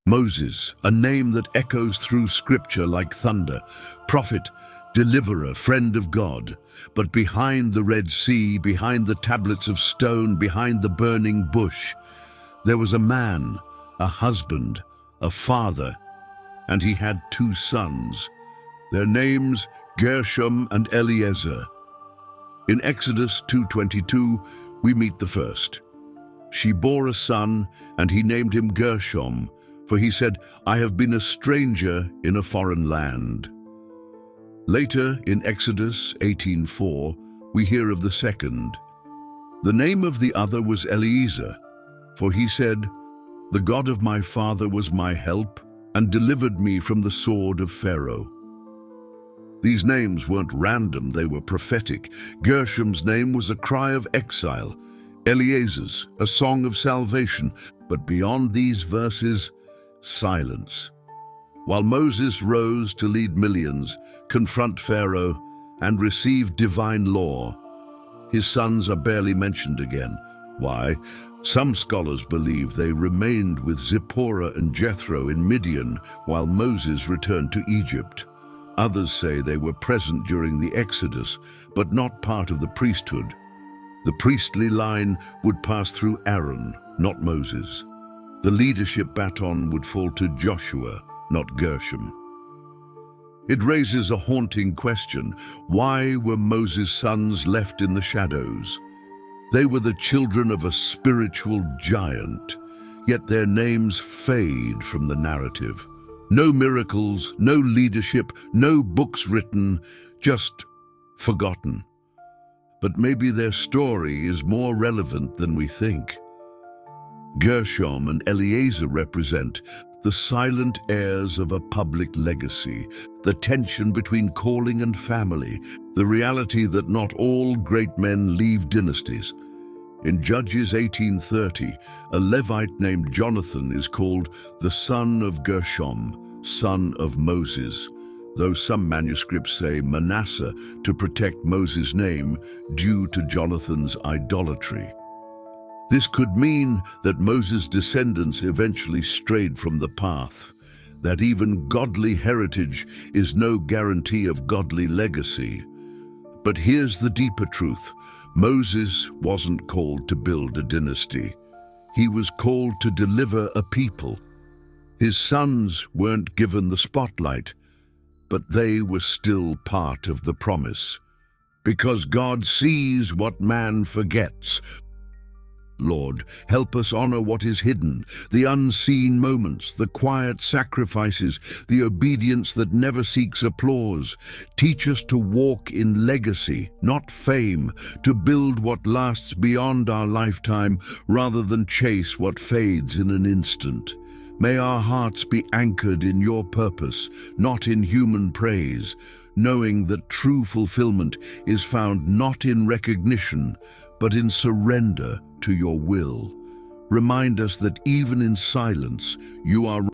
Moses, a name that echoes through scripture like thunder, prophet, deliverer, friend of God. But behind the Red Sea, behind the tablets of stone, behind the burning bush, there was a man, a husband, a father, and he had 2 sons. Their names, Gershom and Eliezer. In Exodus 2:22, we meet the first. She bore a son, and he named him Gershom, for he said, "I have been a stranger in a foreign land." Later, in Exodus 18:4, we hear of the second. The name of the other was Eliezer, for he said, "The God of my father was my help and delivered me from the sword of Pharaoh." These names weren't random, they were prophetic. Gershom's name was a cry of exile, Eliezer's a song of salvation, but beyond these verses, silence. While Moses rose to lead millions, confront Pharaoh, and receive divine law, his sons are barely mentioned again. Why? Some scholars believe they remained with Zipporah and Jethro in Midian while Moses returned to Egypt. Others say they were present during the Exodus, but not part of the priesthood. The priestly line would pass through Aaron, not Moses. The leadership baton would fall to Joshua, not Gershom. It raises a haunting question. Why were Moses' sons left in the shadows? They were the children of a spiritual giant, yet their names fade from the narrative. No miracles, no leadership, no books written, just forgotten. But maybe their story is more relevant than we think. Gershom and Eliezer represent the silent heirs of a public legacy, the tension between calling and family, the reality that not all great men leave dynasties. In Judges 18:30, a Levite named Jonathan is called the son of Gershom, son of Moses, though some manuscripts say Manasseh to protect Moses' name due to Jonathan's idolatry. This could mean that Moses' descendants eventually strayed from the path, that even godly heritage is no guarantee of godly legacy. But here's the deeper truth. Moses wasn't called to build a dynasty. He was called to deliver a people. His sons weren't given the spotlight, but they were still part of the promise. Because God sees what man forgets. Lord, help us honor what is hidden, the unseen moments, the quiet sacrifices, the obedience that never seeks applause. Teach us to walk in legacy, not fame, to build what lasts beyond our lifetime rather than chase what fades in an instant. May our hearts be anchored in your purpose, not in human praise, knowing that true fulfillment is found not in recognition, but in surrender to your will. Remind us that even in silence, you are